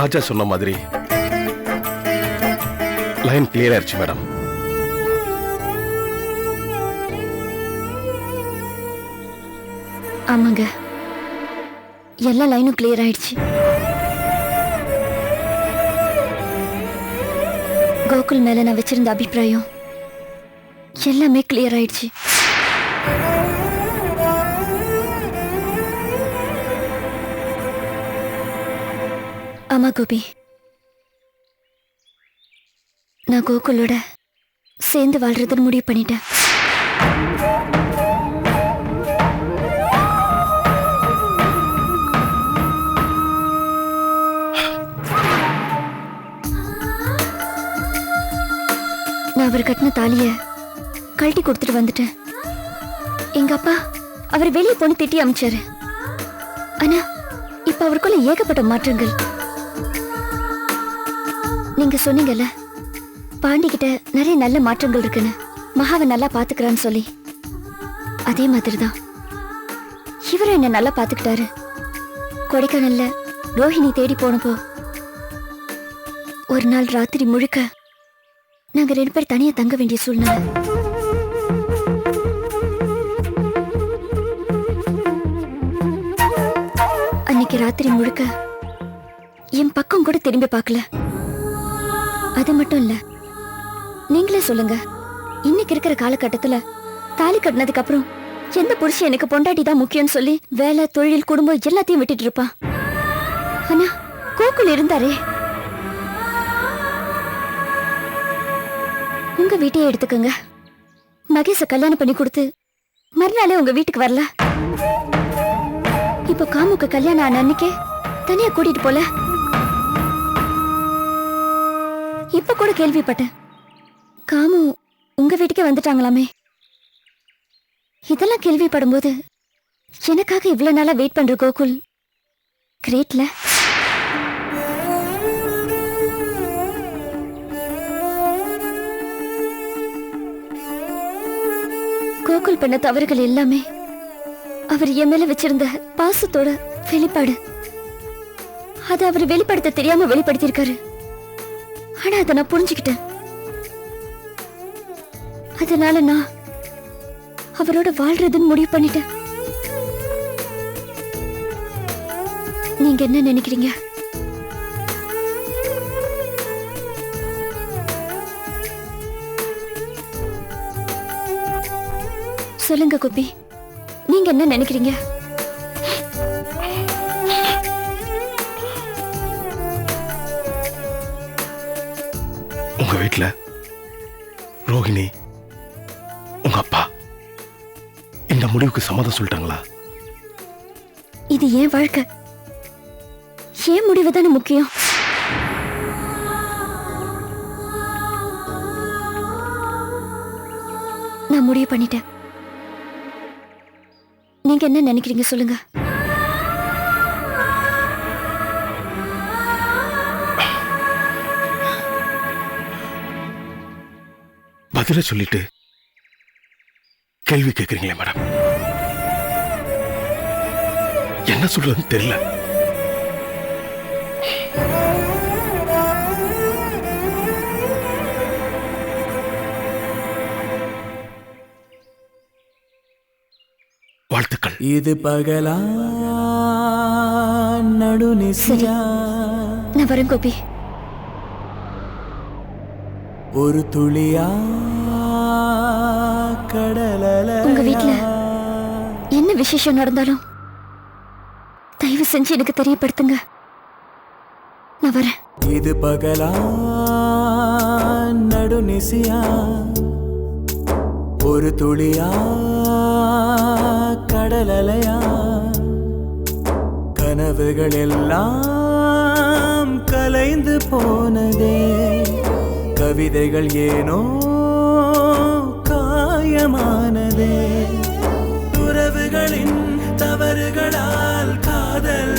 ராஜா சொன்ன மாதிரி line clear ஆயிடுச்சு மேடம். ஆமாங்க, எல்லா லைனும் கிளியர் ஆயிடுச்சு. கோகுல் மேல நான் வச்சிருந்த அபிப்பிராயம் எல்லாமே கிளியர் ஆயிடுச்சு. ஆமா கோபி, நான் கோகுலோட சேர்ந்து வாழ்றதுன்னு முடிவு பண்ணிட்டேன். நான் அவர் கட்டின தாலிய கழட்டி கொடுத்துட்டு வந்துட்டேன். எங்க அப்பா அவர் வெளியே போன திட்டி அமைச்சாரு. ஆனா இப்ப அவருக்குள்ள ஏகப்பட்ட மாற்றங்கள். நீங்க சொன்னீங்கல்ல, பாண்டி கிட்ட நிறைய நல்ல மாற்றங்கள் இருக்குன்னு, மகாவை நல்லா பாத்துக்கிறான்னு சொல்லி. அதே மாதிரிதான் இவரும் என்ன நல்லா பாத்துக்கிட்டாரு. கொடைக்கானல்ல ரோஹிணி தேடி போனப்போ ஒரு நாள் ராத்திரி முழுக்க நாங்க 2 பேர் தனியா தங்க வேண்டிய சூழ்நிலை. அன்னைக்கு ராத்திரி முழுக்க என் பக்கம் கூட திரும்பி பார்க்கல. அது மட்டும் இல்ல, நீங்களே சொல்லுங்க, இன்னைக்கு இருக்கிற காலகட்டத்துல தாலி கட்டினதுக்கு அப்புறம் எந்த புருஷன் எனக்கு பொண்டாட்டி தான் முக்கியம்னு சொல்லி வேலை, தொழில், குடும்பம் எல்லாத்தையும் விட்டுட்டு இருப்பான். ஆனா கோகுல் இருந்தாரே. உங்க வீட்டையே எடுத்துக்கங்க. மகேஷ கல்யாணம் பண்ணி கொடுத்து மறுநாளே உங்க வீட்டுக்கு வரல. இப்ப காமுக்கு கல்யாணம் ஆன அன்னைக்கே தனியா கூட்டிட்டு போல. இப்ப கூட கேள்விப்பட்டேன், காமு உங்க வீட்டுக்கே வந்துட்டாங்களாமே. இதெல்லாம் கேள்விப்படும் போது எனக்காக இவ்வளவு நாளா வெயிட் பண்ற கோகுல் கிரேட்ல. கோகுல் பண்ண தவறுகள் எல்லாமே அவர் என் மேல வச்சிருந்த பாசத்தோட வெளிப்பாடு. அதை அவர் வெளிப்படுத்த தெரியாம வெளிப்படுத்திருக்காரு. ஆனா அதை நான் புரிஞ்சுக்கிட்டேன். அதனால நான் அவரோட வாழ்றதுன்னு முடிவு பண்ணிட்டேன். நீங்க என்ன நினைக்கிறீங்க? சொல்லுங்க கோபி, நீங்க என்ன நினைக்கிறீங்க? உங்க வீட்டுல ரோஹிணி, உங்க அப்பா இந்த முடிவுக்கு சம்மதம் சொல்லிட்டாங்களா? இது ஏன் வாழ்க்கை, ஏன் முடிவு தானே முக்கியம். நான் முடிவு பண்ணிட்டேன். நீங்க என்ன நினைக்கிறீங்க சொல்லுங்க. பதில சொல்லிட்டு கேள்வி கேட்கறீங்களே மேடம், என்ன சொல்றதுன்னு தெரியல. வாழ்த்துக்கள். இது பகலா நடுநிசியா? நான் வரேன் கோபி. ஒரு துளியா கடலல? உங்க வீட்டுல என்ன விசேஷம் நடந்தாலும் தயவு செஞ்சு எனக்கு தெரியப்படுத்துங்க. நான் வரேன். இது பகலா நடுநிசியா? ஒரு துளியா கடலலையா? கனவுகள் எல்லாம் கலைந்து போனதே, கவிதைகள் ஏனோ காயமானதே. உறவுகளின் தவறுகளால் காதல்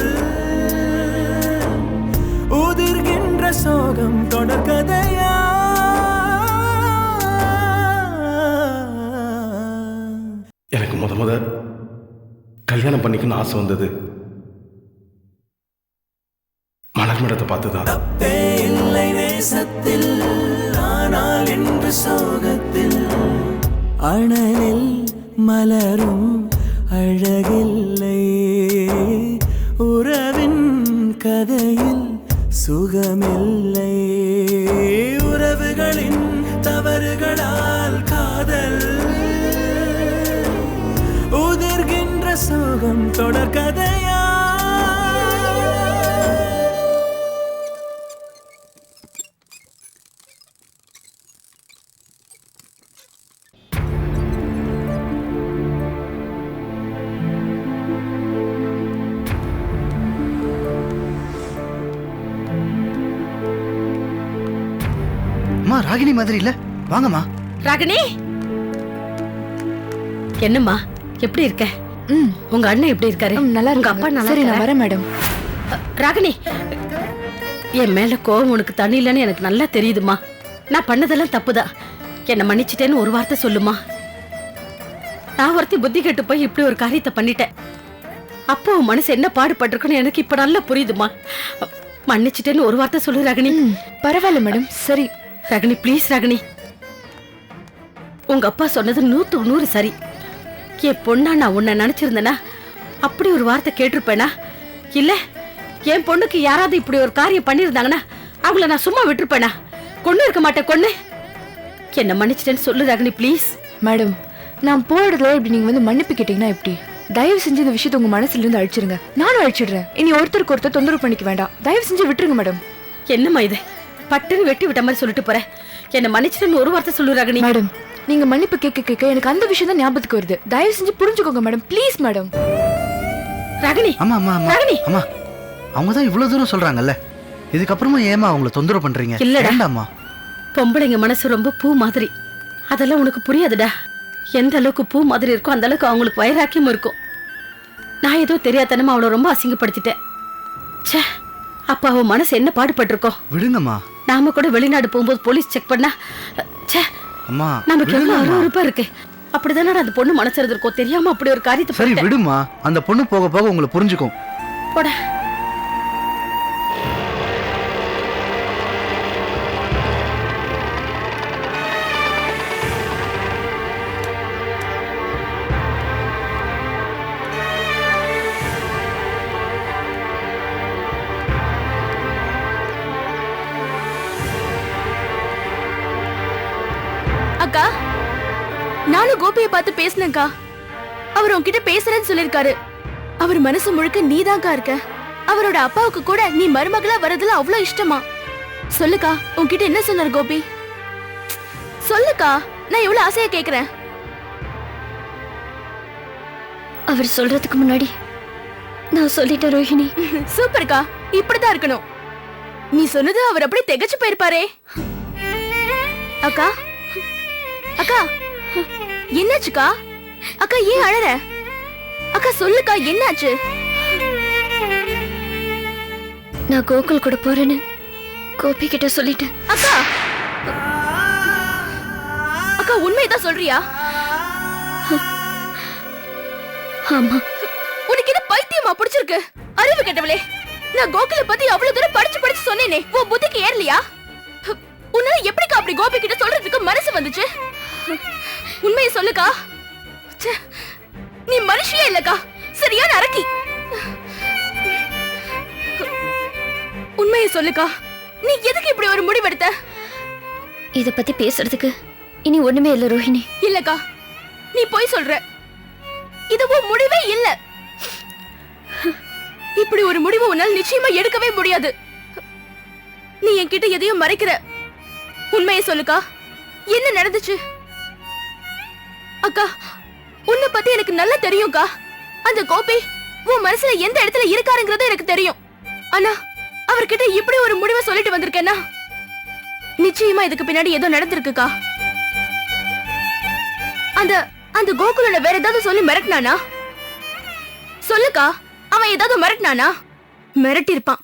உதிர்கின்ற சோகம் தொடர்கதையா? எனக்கு முத கல்யாணம் பண்ணிக்கணும்னு ஆசை வந்தது மலர் ராமடத்தை பார்த்துதான். தப்பே இல்லை நேசத்தில், ஆனால் என்று சோகத்தில் அனலில் மலரும் அழகில்லை. உறவின் கதையில் சுகமில்லை. உறவுகளின் தவறுகளால் காதல் உதிர்கின்ற சோகம் தொடர்கதையா. அம்மா ராகினி மாதிரி இல்ல, வாங்கம்மா. ராகினி, என்னம்மா எப்படி இருக்க? உங்க அண்ணன் எப்படி இருக்காரு? நல்லா உங்க இருக்கு. அப்பா நல்லா சரி, நான் இருக்காரா? வரேன் மேடம். ராகினி, என் மேல கோவம் உனக்கு தண்ணி இல்லைன்னு எனக்கு நல்லா தெரியுதுமா. நான் பண்ணதெல்லாம் தப்புதான். என்ன மன்னிச்சிட்டேன்னு ஒரு வார்த்தை சொல்லுமா. நான் ஒருத்தி புத்தி கெட்டு போய் இப்படி ஒரு காரியத்தை பண்ணிட்டேன். அப்போ உன் மனசு என்ன பாடுபட்டிருக்குன்னு எனக்கு இப்ப நல்லா புரியுதுமா. மன்னிச்சிட்டேன்னு ஒரு வார்த்தை சொல்லு ராகினி. பரவாயில்ல மேடம். சரி ராகினி, ப்ளீஸ் ராகினி. உங்க அப்பா சொன்னது 100க்கு 100 சரி. என் பொண்ணா நான் உன்னை நினைச்சிருந்தேனா அப்படி ஒரு வார்த்தை கேட்டிருப்பேனா? இல்ல என் பொண்ணுக்கு யாராவது இப்படி ஒரு காரியம் பண்ணிருந்தாங்கன்னா அவங்கள நான் சும்மா விட்டுருப்பேனா? கொண்டு இருக்க மாட்டேன். கொண்டு என்ன மன்னிச்சிட்டேன்னு சொல்லு ராகினி, ப்ளீஸ். மேடம், நான் போன இடத்துல இப்படி நீங்க வந்து மன்னிப்பு கேட்டீங்கன்னா எப்படி? தயவு செஞ்சு இந்த விஷயத்தை உங்க மனசுல இருந்து அழிச்சிருங்க. நானும் அழிச்சிடுறேன். இனி ஒருத்தருக்கு ஒருத்தர் தொந்தரவு பண்ணிக்க வேண்டாம். தயவு செஞ்சு விட்டுருங்க மேடம். என்னம்மா இது? பட்டுன்னு வெட்டி விட்ட மாதிரி சொல்லிட்டு போறேன். என்ன மன்னிச்சிட்டேன்னு ஒரு வார்த்தை சொல்லு ராகினி. மேடம், நீங்க மன்னிப்பு கேட்க கேட்க எனக்கு அந்த விஷயம் தான் ஞாபகத்துக்கு வருது. தயவு செஞ்சு புரிஞ்சுக்கோங்க மேடம், ப்ளீஸ் மேடம். ராகினி, அம்மா அம்மா அம்மா ராகினி. அம்மா, அவங்க தான் இவ்வளவு தூரம் சொல்றாங்கல்ல, இதுக்கப்புறமா ஏமா அவங்கள தொந்தரவு பண்றீங்க? இல்லடா. வேண்டாம்மா. பொம்பளைங்க மனசு ரொம்ப பூ மாதிரி. அதெல்லாம் உனக்கு புரியாதுடா. எந்த அளவுக்கு பூ மாதிரி இருக்கோ அந்த அளவுக்கு அவங்களுக்கு வைராக்கியம் இருக்கும். நான் ஏதோ தெரியாதனமா அவளை ரொம்ப அசிங்கப்படுத்திட்டேன். ச்சே, அப்ப அவ மனசு என்ன பாடுபட்டிருக்கோம். விடுங்கம்மா. நாம கூட வெளிநாடு போகும்போது போலீஸ் செக் பண்ணா, ச்சே, அம்மா நமக்கு எவ்வளவு விடுங்கம்மா. அருவருப்பா இருக்கு. அப்படிதானே அந்த பொண்ணு மனசு இருந்திருக்கோம். தெரியாம அப்படி ஒரு காரியத்தை சரி பண்ணிட்டேன். விடுமா, அந்த பொண்ணு போக போக உங்களை புரிஞ்சுக்கும். போட. அக்கா, நானும் கோபியை பார்த்து பேசினேன்க்கா. அவர் உன்கிட்ட பேசுறேன்னு சொல்லிருக்காரு. அவர் மனசு முழுக்க நீதான்க்கா இருக்க. அவரோட அப்பாவுக்கு கூட நீ மருமகளா வரதுல அவ்வளவு இஷ்டமா? சொல்லுக்கா, உன்கிட்ட என்ன சொன்னார் கோபி? சொல்லுக்கா, நான் எவ்வளவு ஆசையா கேக்குறேன். அவர் சொல்றதுக்கு முன்னாடி நான் சொல்லிட்டேன் ரோஹிணி. சூப்பர்க்கா, இப்படிதான் இருக்கணும். நீ சொன்னது அவர் அப்படியே திகச்சு போயிருப்பாரே. அக்கா, அக்கா, என்னாச்சுக்கா? அக்கா ஏன் அழற? அக்கா சொல்லுக்கா, என்னாச்சு? நான் கோகுல் கூட போறேன்னு கோபி கிட்ட சொல்லிட்டேன். அக்கா, அக்கா உண்மையதான் சொல்றியா? ஆமா. உனக்கு என்ன பைத்தியமா பிடிச்சிருக்கு? அறிவு கெட்டவளே, நான் கோகுலை பத்தி அவ்வளவு தூரம் படிச்சு சொன்னேனே, உன் புத்திக்கு ஏறலையா? உன்னால எப்படிக்கா அப்படி கோபி கிட்ட சொல்றதுக்கு மனசு வந்துச்சு? உண்மையை சொல்லுக்கா. ச்சே, நீ மனுஷியே இல்லக்கா, சரியான அரக்கி. உண்மையை சொல்லுக்கா, நீ எதுக்கு இப்படி ஒரு முடிவெடுத்த? இத பத்தி பேசுறதுக்கு இனி ஒண்ணுமே இல்ல ரோஹிணி. இல்லக்கா, நீ போய் சொல்ற. இது உன் முடிவே இல்ல. இப்படி ஒரு முடிவு உன்னால் நிச்சயமா எடுக்கவே முடியாது. நீ என்கிட்ட எதையும் மறைக்கிற. உண்மையை சொல்லுக்கா, என்ன நடந்துச்சு? அக்கா, உன்னை பத்தி எனக்கு நல்லா தெரியும்க்கா. அந்த கோபி உன் மனசுல எந்த இடத்துல இருக்காருங்கிறது எனக்கு தெரியும். ஆனா அவர்கிட்ட இப்படி ஒரு முடிவை சொல்லிட்டு வந்திருக்கேன்னா நிச்சயமா இதுக்கு பின்னாடி ஏதோ நடந்திருக்குக்கா. அந்த அந்த கோகுல வேற ஏதாவது சொல்லி மிரட்டினானா? சொல்லுக்கா, அவன் ஏதாவது மிரட்டினானா? மிரட்டி இருப்பான்.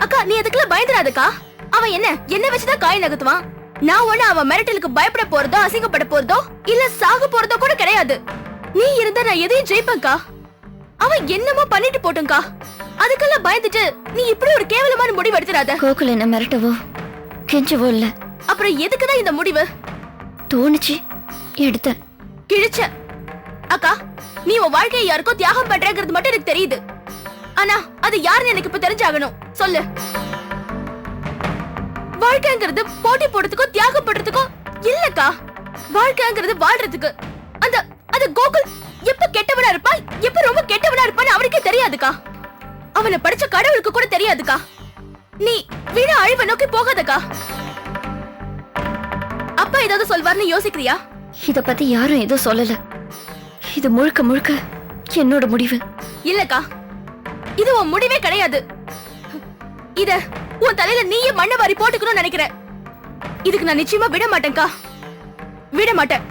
அக்கா, நீ அதுக்குள்ள பயந்துடாதக்கா. அவன் என்ன வச்சுதான் காய் நகர்த்துவான். நான் ஒண்ணு அவன் மிரட்டலுக்கு பயப்பட போறதோ அசிங்கப்பட போறதோ இல்ல சாக போறதோ கூட கிடையாது. நீ இருந்தா நான் எதையும் ஜெயிப்பேன்க்கா. அவன் என்னமோ பண்ணிட்டு போட்டுங்கா. அதுக்கெல்லாம் பயந்துட்டு நீ இப்படி ஒரு கேவலமான முடிவு எடுத்துறாத. கோகுல் என்ன மிரட்டவோ கெஞ்சவோ இல்ல. அப்புறம் எதுக்குதான் இந்த முடிவு? தோணுச்சு எடுத்த. கிழிச்ச. அக்கா, நீ உன் வாழ்க்கையை யாருக்கோ தியாகம் பண்றேங்கிறது மட்டும் எனக்கு தெரியுது. ஆனா அது யாருன்னு எனக்கு இப்ப தெரிஞ்சாகணும். சொல்லு. வாழ்க்கைங்கிறது போட்டி போடுறதுக்கோ தியாகம் பண்றதுக்கோ இல்லக்கா. வாழ்க்கைங்கிறது வாழ்றதுக்கு. அந்த அது கோகுல் எப்ப கெட்டவனா இருப்பா, எப்ப ரொம்ப கெட்டவனா இருப்பான்னு அவனுக்கே தெரியாதுக்கா. அவனை படிச்ச கடவுளுக்கு கூட தெரியாதுக்கா. நீ வீண அழிவை நோக்கி போகாதக்கா. அப்பா ஏதாவது சொல்வார்னு யோசிக்கிறியா? இத பத்தி யாரும் எதுவும் சொல்லல. இது முழுக்க முழுக்க என்னோட முடிவு. இல்லக்கா, இது உன் முடிவே கிடையாது. இத உன் தலையில நீயே மண்ணை வாரி போட்டுக்கணும்னு நினைக்கிற. இதுக்கு நான் நிச்சயமா விட மாட்டேன்க்கா. விட மாட்டேன்.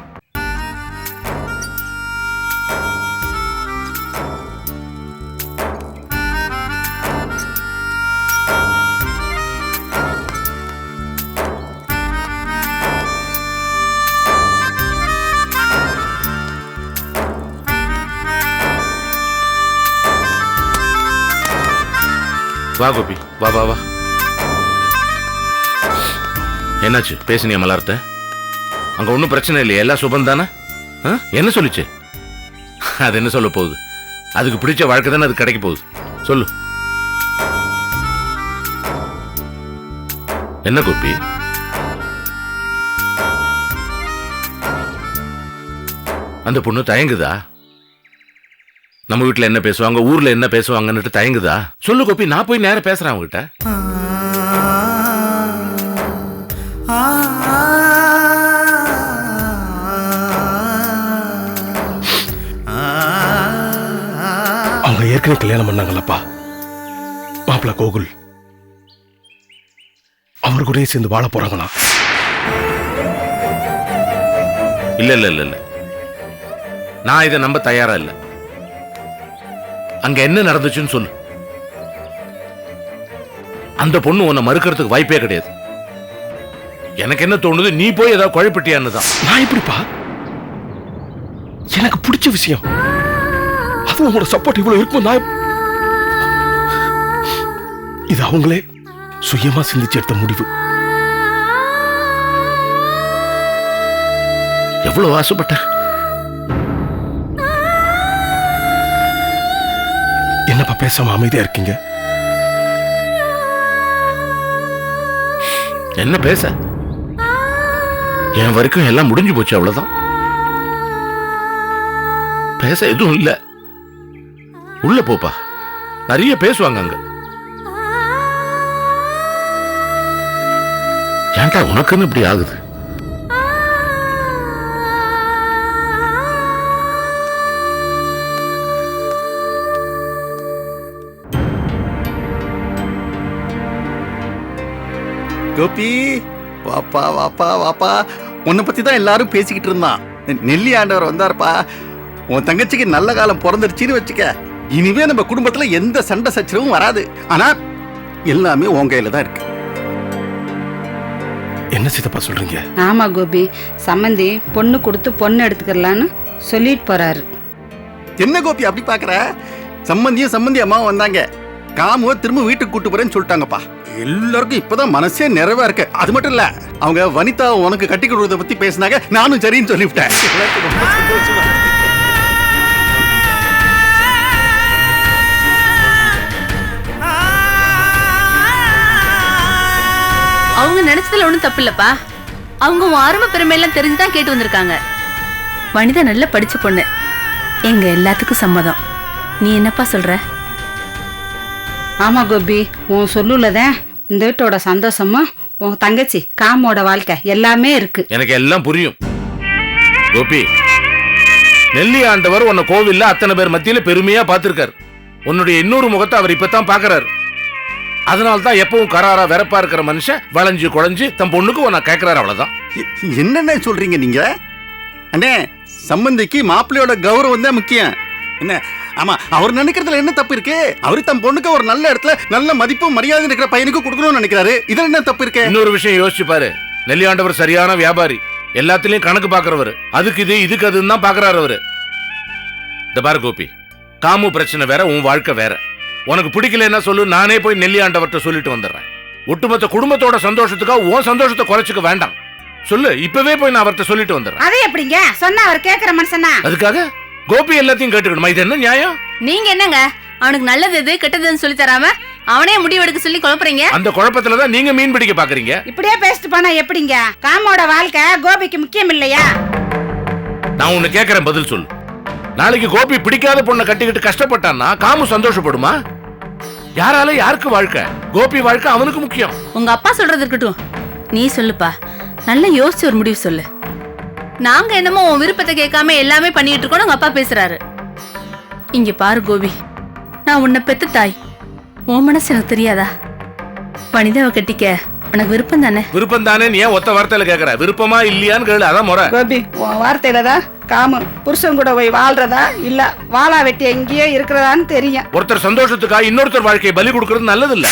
வா கோபி, வா வா வா. என்னாச்சு? பேசினியா மலர்த்த? அங்க ஒன்றும் பிரச்சனை இல்லையா? எல்லாம் சுபம் தானே? என்ன சொல்லிச்சு? அது என்ன சொல்ல போகுது? அதுக்கு பிடிச்ச வாழ்க்கை தானே அது கிடைக்க போகுது. சொல்லு. என்ன கோபி? அந்த பொண்ணு தயங்குதா? நம்ம வீட்டுல என்ன பேசுவாங்க, ஊர்ல என்ன பேசுவாங்கன்னு தயங்குதா? சொல்லு கோபி, நான் போய் நேரம் பேசுறேன் அவங்ககிட்ட. அவங்க ஏற்கனவே கல்யாணம் பண்ணாங்கல்லப்பா. மாப்பிள்ள கோகுல் அவர் கூட சேர்ந்து வாழ போறாங்களா? இல்ல இல்ல இல்ல இல்ல, நான் இதை நம்ப தயாரா இல்ல. அங்க என்ன நடந்துச்சுன்னு சொல்லு. அந்த பொண்ணு உன்னை மறுக்கிறதுக்கு வாய்ப்பே கிடையாது. எனக்கு என்ன தோணுது, நீ போய் ஏதாவது குழப்பிட்டியான்னு தான். நான் எப்படிப்பா? எனக்கு பிடிச்ச விஷயம் அது உங்களோட சப்போர்ட் இவ்வளவு இருக்கும். நான் இது அவங்களே சுயமா சிந்திச்சு எடுத்த முடிவு. எவ்வளவு ஆசைப்பட்ட. என்னப்பா பேசாம அமைதியா இருக்கீங்க? என்ன பேச? என் வரைக்கும் எல்லாம் முடிஞ்சு போச்சு, அவ்வளவுதான். பேச எதுவும் இல்ல. உள்ள போப்பா, நிறைய பேசுவாங்க அங்க. ஏன்டா உனக்குன்னு இப்படி ஆகுது? கோபி, வாப்பா வாப்பா வாப்பா. உன்னை பத்தி தான் எல்லாரும் பேசிக்கிட்டு இருந்தான். நெல்லி ஆண்டவர் வந்தாருப்பா. உன் தங்கச்சிக்கு நல்ல காலம் பிறந்துருச்சுன்னு வச்சுக்க. இனிமே நம்ம குடும்பத்துல எந்த சண்டை சச்சரவும் வராது. ஆனா எல்லாமே உன் கையில தான் இருக்கு. என்ன சித்தப்பா சொல்றீங்க? ஆமா கோபி, சம்மந்தி பொண்ணு கொடுத்து பொண்ணு எடுத்துக்கலான்னு சொல்லிட்டு போறாரு. என்ன கோபி அப்படி பாக்குற? சம்பந்தியும் சம்பந்தி அம்மாவும் வந்தாங்க. காமுவ திரும்ப வீட்டுக்கு கூட்டு போறேன்னு சொல்லிட்டாங்கப்பா. எல்லாருக்கும் இப்பதான் மனசே நிறைவா இருக்கு. அது மட்டும் இல்ல, அவங்க வனிதா உனக்கு கட்டி கொடுறத பத்தி பேசினாங்க. நானும் சரின்னு சொல்லிவிட்டேன். ரொம்ப சந்தோஷமா. அவங்க நினைச்சதுல ஒண்ணும் தப்பு இல்லப்பா. அவங்க உன் அருமை பெருமையெல்லாம் தெரிஞ்சுதான் கேட்டு வந்திருக்காங்க. வனிதா நல்ல படிச்ச பொண்ணு. எங்க எல்லாத்துக்கும் சம்மதம். நீ என்னப்பா சொல்ற? ஆமா கோபி, உன் சொல்லுலதான் இந்த வீட்டோட சந்தோஷமும் உன் தங்கச்சி காமோட வாழ்க்கை எல்லாமே இருக்கு. எனக்கு எல்லாம் புரியும் கோபி. நெல்லி ஆண்டவர் உன்னை கோவில்ல அத்தனை பேர் மத்தியில பெருமையா பார்த்திருக்காரு. உன்னுடைய இன்னொரு முகத்தை அவர் இப்பதான் பாக்குறாரு. அதனால்தான் எப்பவும் கராரா வெறப்பா இருக்கிற மனுஷன் வளைஞ்சு குழஞ்சு தன் பொண்ணுக்கு உன்னை கேட்கிறாரு. அவ்வளவுதான். என்னென்ன சொல்றீங்க நீங்க? அண்ணே, சம்பந்திக்கு மாப்பிள்ளையோட கௌரவம் தான் முக்கியம். என்ன? ஆமா, அவர் நினைக்கிறதுல என்ன தப்பு இருக்கு? அவரு தன் பொண்ணுக்கு ஒரு நல்ல இடத்துல நல்ல மதிப்பும் மரியாதை இருக்கிற பையனுக்கு கொடுக்கணும்னு நினைக்கிறாரு. இதுல என்ன தப்பு இருக்கு? இன்னொரு விஷயம் யோசிச்சு பாரு. நெல்லியாண்டவர் சரியான வியாபாரி. எல்லாத்திலையும் கணக்கு பாக்குறவர். அதுக்கு இது இதுக்கு அதுன்னு தான் பாக்குறாரு அவரு. இந்த பாரு கோபி, காமு பிரச்சனை வேற, உன் வாழ்க்கை வேற. உனக்கு பிடிக்கலன்னா சொல்லு, நானே போய் நெல்லியாண்டவர்கிட்ட சொல்லிட்டு வந்துடுறேன். ஒட்டுமொத்த குடும்பத்தோட சந்தோஷத்துக்காக உன் சந்தோஷத்தை குறைச்சிக்க வேண்டாம். சொல்லு, இப்பவே போய் நான் அவர்கிட்ட சொல்லிட்டு வந்துடுறேன். அதே எப்படிங்க சொன்னா அவர் கேக்குற மனுஷனா? அதுக்காக கோபி எல்லாத்தையும் கேட்டுக்கணுமா? இது என்ன நியாயம்? நீங்க என்னங்க அவனுக்கு நல்லது எது கெட்டதுன்னு சொல்லி தராம அவனே முடிவெடுக்க சொல்லி குழப்பறீங்க. அந்த குழப்பத்துலதான் நீங்க மீன் பிடிக்க பாக்குறீங்க. இப்படியே பேசிட்டு போனா எப்படிங்க? காமோட வாழ்க்கை கோபிக்கு முக்கியம் இல்லையா? நான் உன்னை கேக்குறேன், பதில் சொல்லு. நாளைக்கு கோபி பிடிக்காத பொண்ணை கட்டிக்கிட்டு கஷ்டப்பட்டான்னா காமு சந்தோஷப்படுமா? யாரால யாருக்கு வாழ்க்கை? கோபி வாழ்க்கை அவனுக்கு முக்கியம். உங்க அப்பா சொல்றது இருக்கட்டும், நீ சொல்லுப்பா. நல்லா யோசிச்சு ஒரு முடிவு சொல்லு. நாங்க என்னமோ உன் விருப்பத்தை கேட்காம எல்லாமே பண்ணிட்டு இருக்கோம். உங்க அப்பா பேசுறாரு. இங்க பாரு கோபி, நான் உன்னை பெத்த தாய். உன் மனசு எனக்கு தெரியாதா? வனிதாவை கட்டிக்க உனக்கு விருப்பம் தானே? விருப்பம் தானே? நீ ஏன் ஒத்த வார்த்தையில கேக்குற? விருப்பமா இல்லையான்னு கேளு, அதான் முறை. கோபி, உன் வார்த்தையிலதான் காமு புருஷன் கூட போய் வாழ்றதா இல்ல வாழா வெட்டி எங்கேயோ இருக்கிறதான்னு தெரியும். ஒருத்தர் சந்தோஷத்துக்காக இன்னொருத்தர் வாழ்க்கையை பலி கொடுக்கறது நல்லது இல்ல.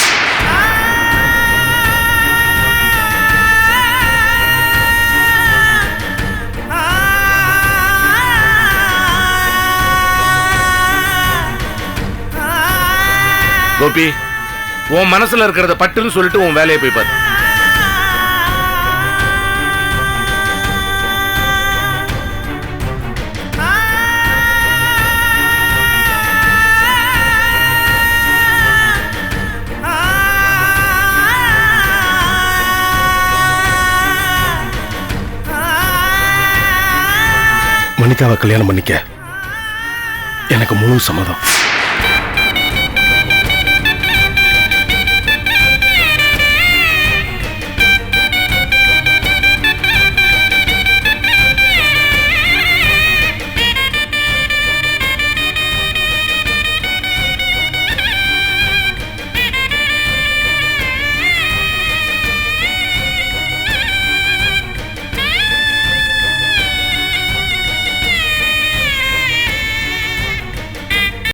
கோபி, உன் மனசுல இருக்கிறத பட்டுன்னு சொல்லிட்டு உன் வேலையை போய் பாரு. மணிக்காவை கல்யாணம் பண்ணிக்க எனக்கு முழு சம்மதம்.